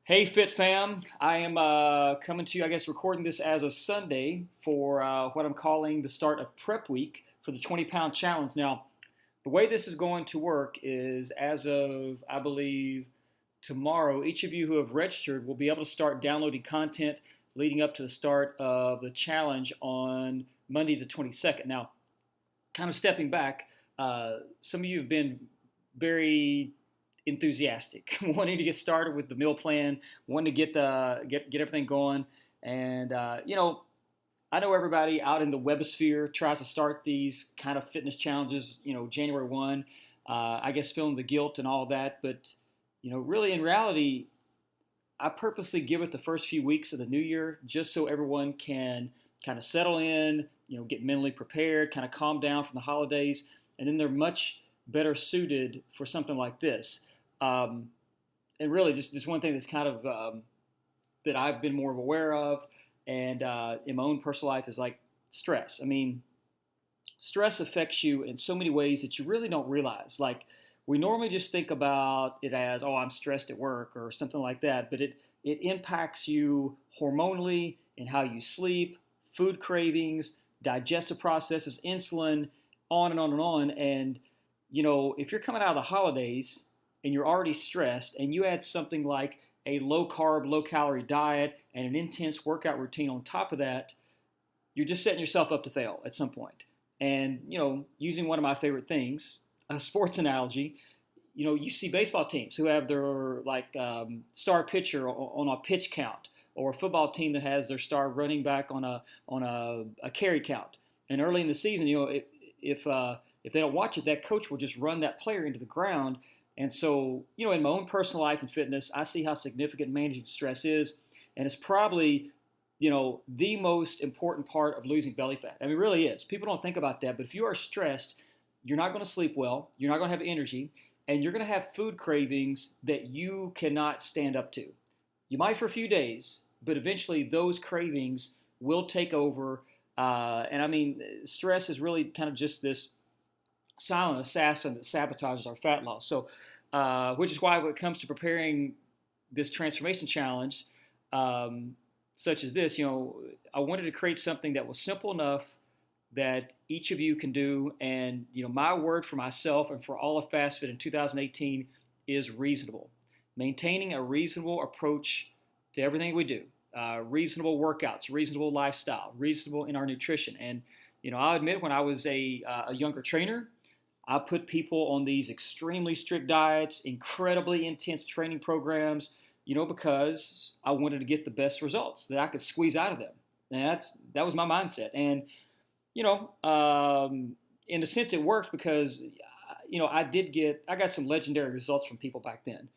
Hey, Fit Fam. I am coming to you, I guess, recording this as of Sunday for what I'm calling the start of prep week for the 20-pound challenge. Now, the way this is going to work is as of, I believe, tomorrow, each of you who have registered will be able to start downloading content leading up to the start of the challenge on Monday, the 22nd. Now, kind of stepping back, some of you have been very enthusiastic, wanting to get started with the meal plan, wanting to get everything going, and I know everybody out in the webosphere tries to start these kind of fitness challenges, January 1, I guess feeling the guilt and all that, but really in reality, I purposely give it the first few weeks of the new year just so everyone can kind of settle in, get mentally prepared, kind of calm down from the holidays, and then they're much better suited for something like this. Um, and really, just one thing that's kind of that I've been more aware of, and in my own personal life is like stress. I mean, stress affects you in so many ways that you really don't realize. Like we normally just think about it as, oh, I'm stressed at work or something like that, but it impacts you hormonally in how you sleep, food cravings, digestive processes, insulin, on and on and on. And if you're coming out of the holidays and you're already stressed, and you add something like a low carb, low calorie diet and an intense workout routine on top of that, you're just setting yourself up to fail at some point. And using one of my favorite things, a sports analogy, you see baseball teams who have their star pitcher on a pitch count, or a football team that has their star running back on a carry count. And early in the season, if they don't watch it, that coach will just run that player into the ground. And so, in my own personal life and fitness, I see how significant managing stress is, and it's probably the most important part of losing belly fat. I mean, it really is. People don't think about that, but if you are stressed, you're not going to sleep well, you're not going to have energy, and you're going to have food cravings that you cannot stand up to. You might for a few days, but eventually those cravings will take over. And I mean, stress is really kind of just this silent assassin that sabotages our fat loss. So, which is why when it comes to preparing this transformation challenge, such as this, I wanted to create something that was simple enough that each of you can do. And, my word for myself and for all of FastFit in 2018 is reasonable. Maintaining a reasonable approach to everything we do, reasonable workouts, reasonable lifestyle, reasonable in our nutrition. And, I'll admit when I was a younger trainer, I put people on these extremely strict diets, incredibly intense training programs, because I wanted to get the best results that I could squeeze out of them. And that was my mindset. And in a sense, it worked because I got some legendary results from people back then.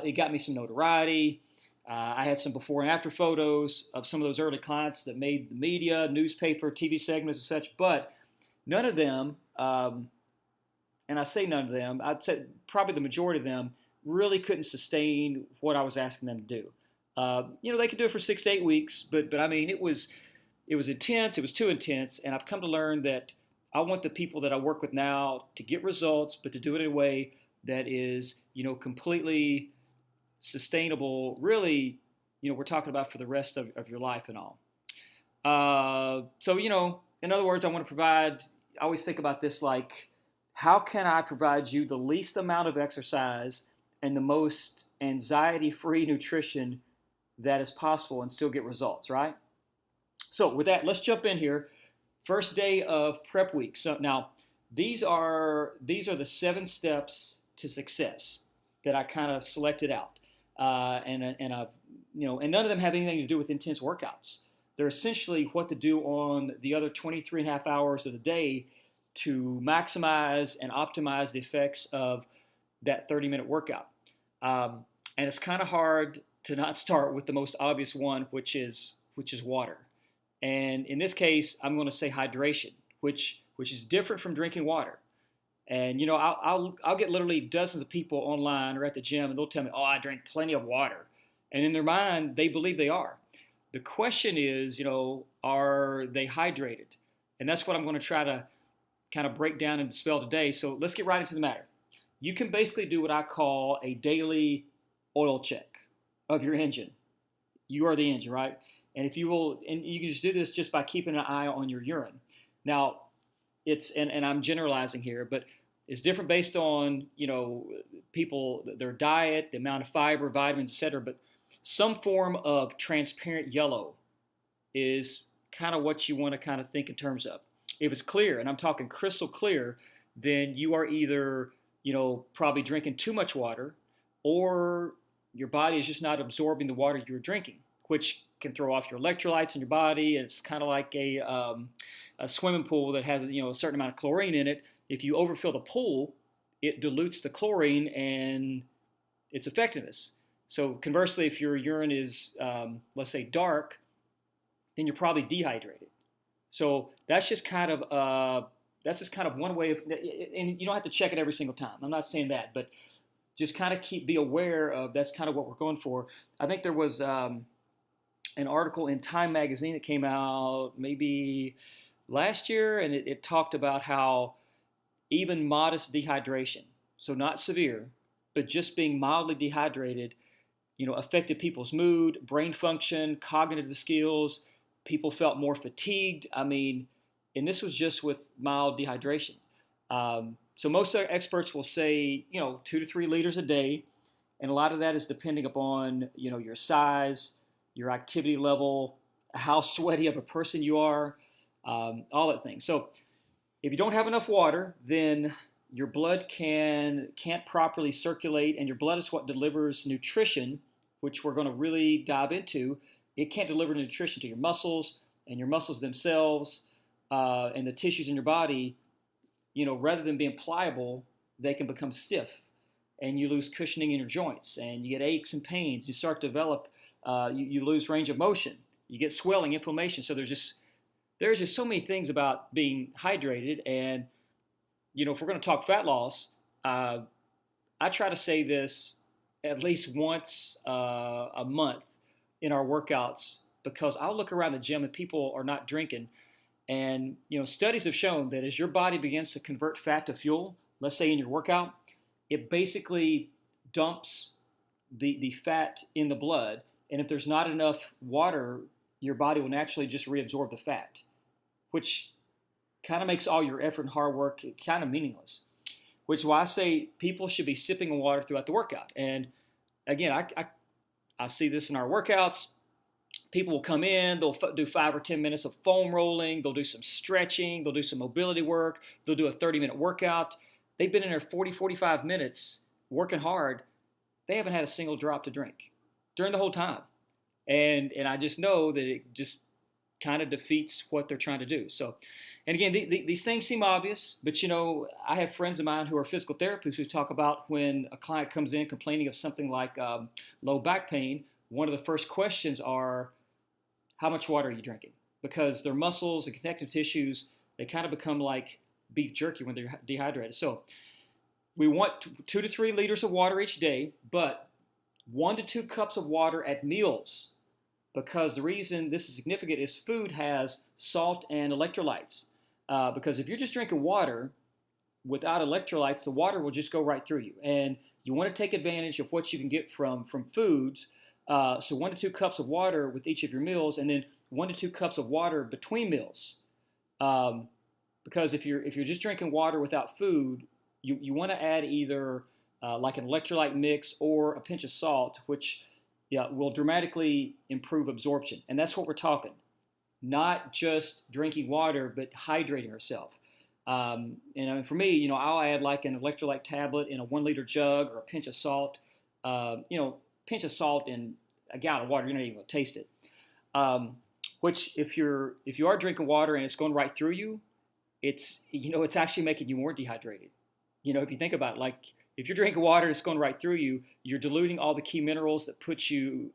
It got me some notoriety. I had some before and after photos of some of those early clients that made the media, newspaper, TV segments, and such. But none of them, and I say none of them, I'd say probably the majority of them really couldn't sustain what I was asking them to do. They could do it for 6 to 8 weeks, but I mean, it was intense. It was too intense, and I've come to learn that I want the people that I work with now to get results, but to do it in a way that is, completely sustainable. Really, we're talking about for the rest of your life and all. So, in other words, I want to provide. I always think about this like, how can I provide you the least amount of exercise and the most anxiety-free nutrition that is possible and still get results, right? So with that, let's jump in here. First day of prep week. So now these are the 7 steps to success that I kind of selected out, and I've and none of them have anything to do with intense workouts. They're essentially what to do on the other 23 and a half hours of the day to maximize and optimize the effects of that 30-minute workout. And it's kind of hard to not start with the most obvious one, which is water. And in this case, I'm going to say hydration, which is different from drinking water. And I'll get literally dozens of people online or at the gym, and they'll tell me, "Oh, I drink plenty of water," and in their mind, they believe they are. The question is, are they hydrated? And that's what I'm going to try to kind of break down and dispel today. So let's get right into the matter. You can basically do what I call a daily oil check. of your engine. You are the engine, right? And if you will, and you can just do this just by keeping an eye on your urine. Now, and I'm generalizing here, but it's different based on people, their diet, the amount of fiber, vitamins, etc. But some form of transparent yellow is kind of what you want to kind of think in terms of. If it's clear, and I'm talking crystal clear, then you are either probably drinking too much water, or your body is just not absorbing the water you're drinking, which can throw off your electrolytes in your body. It's kind of like a swimming pool that has a certain amount of chlorine in it. If you overfill the pool, it dilutes the chlorine and its effectiveness. So conversely, if your urine is, let's say, dark, then you're probably dehydrated. So that's just kind of one way of, and you don't have to check it every single time. I'm not saying that, but just kind of be aware of that's kind of what we're going for. I think there was an article in Time magazine that came out maybe last year, and it talked about how even modest dehydration, so not severe, but just being mildly dehydrated, affected people's mood, brain function, cognitive skills. People felt more fatigued. I mean, and this was just with mild dehydration. So most experts will say, 2 to 3 liters a day, and a lot of that is depending upon, your size, your activity level, how sweaty of a person you are, all that thing. So if you don't have enough water, then your blood can't properly circulate, and your blood is what delivers nutrition, which we're going to really dive into. It can't deliver nutrition to your muscles, and your muscles themselves and the tissues in your body, rather than being pliable, they can become stiff, and you lose cushioning in your joints, and you get aches and pains. You start to develop, you lose range of motion. You get swelling, inflammation. So there's just so many things about being hydrated. And, if we're going to talk fat loss, I try to say this at least once a month in our workouts, because I'll look around the gym and people are not drinking. And, studies have shown that as your body begins to convert fat to fuel, let's say in your workout, it basically dumps the fat in the blood. And if there's not enough water, your body will naturally just reabsorb the fat, which kind of makes all your effort and hard work kind of meaningless, which is why I say people should be sipping water throughout the workout. And again, I see this in our workouts. People will come in, they'll do 5 or 10 minutes of foam rolling, they'll do some stretching, they'll do some mobility work, they'll do a 30-minute workout. They've been in there 40, 45 minutes working hard. They haven't had a single drop to drink during the whole time. And I just know that it just kind of defeats what they're trying to do. So, and again, these things seem obvious, but I have friends of mine who are physical therapists who talk about when a client comes in complaining of something like low back pain, one of the first questions are, how much water are you drinking? Because their muscles and connective tissues, they kind of become like beef jerky when they're dehydrated. So we want 2 to 3 liters of water each day, but 1 to 2 cups of water at meals, because the reason this is significant is food has salt and electrolytes. Because if you're just drinking water without electrolytes, the water will just go right through you. And you want to take advantage of what you can get from foods. So 1 to 2 cups of water with each of your meals, and then 1 to 2 cups of water between meals. Because if you're just drinking water without food, you want to add either like an electrolyte mix or a pinch of salt, which will dramatically improve absorption. And that's what we're talking. Not just drinking water, but hydrating yourself. And I mean, for me, I'll add like an electrolyte tablet in a 1 liter jug, or a pinch of salt. Pinch of salt in a gallon of water, you're not even going to taste it. Which, if you are drinking water and it's going right through you, it's actually making you more dehydrated. If you think about it, like if you're drinking water and it's going right through you, you're diluting all the key minerals that put you,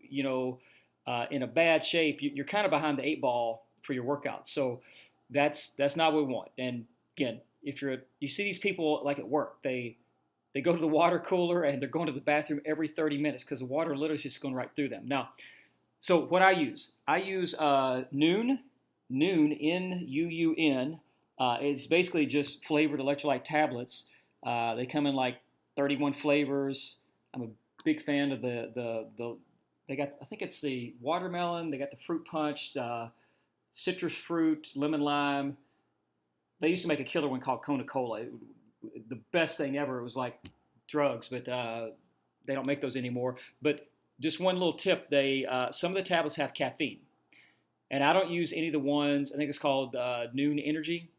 in a bad shape. You're kind of behind the 8 ball for your workout. So that's not what we want. And again, if you see these people like at work, they go to the water cooler and they're going to the bathroom every 30 minutes because the water literally is just going right through them. Now, so what I use Nuun, N-U-U-N. It's basically just flavored electrolyte tablets. They come in like 31 flavors. I'm a big fan of the They got, I think it's the watermelon. They got the fruit punch, citrus fruit, lemon lime. They used to make a killer one called Kona Cola. The best thing ever. It was like drugs, but they don't make those anymore. But just one little tip: they some of the tablets have caffeine, and I don't use any of the ones. I think it's called Noon Energy,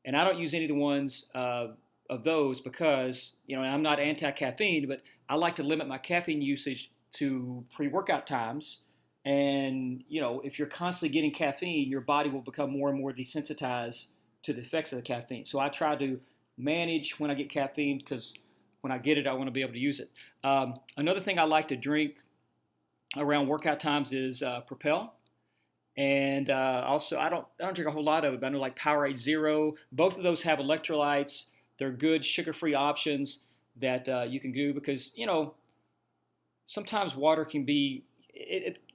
and I don't use any of the ones of those because and I'm not anti-caffeine, but I like to limit my caffeine usage to pre-workout times. And if you're constantly getting caffeine, your body will become more and more desensitized to the effects of the caffeine. So I try to manage when I get caffeine because when I get it, I want to be able to use it. Another thing I like to drink around workout times is Propel. And also, I don't drink a whole lot of it, but I know like Powerade Zero. Both of those have electrolytes. They're good sugar-free options that you can do because sometimes water can be.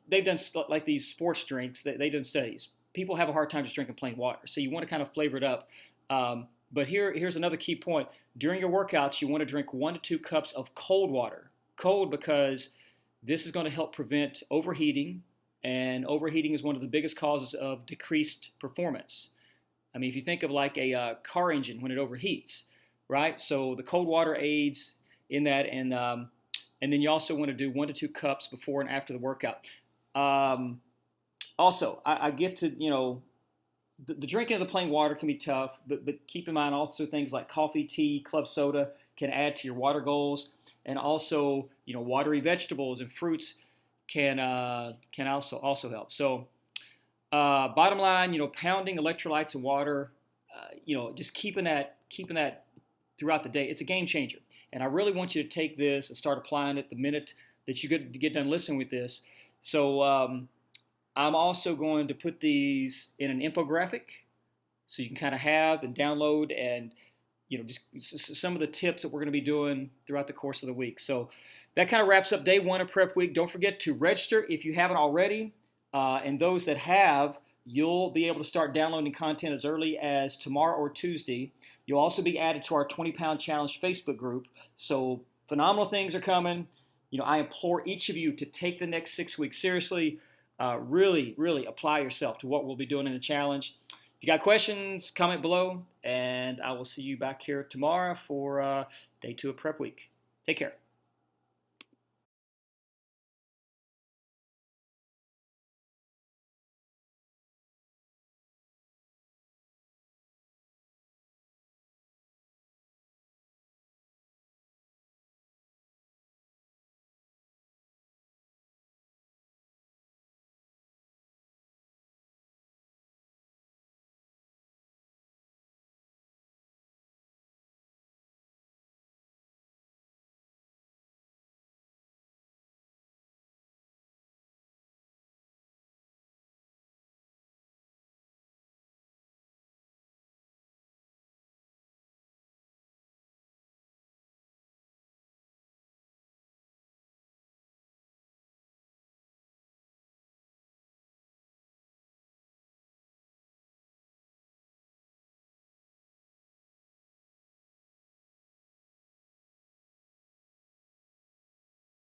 They've done like these sports drinks. They've done studies. People have a hard time just drinking plain water, so you want to kind of flavor it up. But here's another key point. During your workouts, you want to drink 1 to 2 cups of cold water. Cold because this is going to help prevent overheating, and overheating is one of the biggest causes of decreased performance. I mean, if you think of like a car engine when it overheats, right? So the cold water aids in that, and then you also want to do 1 to 2 cups before and after the workout. Also, I get to the drinking of the plain water can be tough, but keep in mind also things like coffee, tea, club soda can add to your water goals, and also watery vegetables and fruits can also help. So bottom line, pounding electrolytes and water, just keeping that throughout the day, it's a game changer. And I really want you to take this and start applying it the minute that you get done listening with this. So I'm also going to put these in an infographic so you can kind of have and download and just some of the tips that we're going to be doing throughout the course of the week. So that kind of wraps up day 1 of Prep Week. Don't forget to register if you haven't already. And those that have, you'll be able to start downloading content as early as tomorrow or Tuesday. You'll also be added to our 20-Pound Challenge Facebook group. So phenomenal things are coming. I implore each of you to take the next 6 weeks seriously. Really, really apply yourself to what we'll be doing in the challenge. If you got questions, comment below, and I will see you back here tomorrow for day 2 of Prep Week. Take care.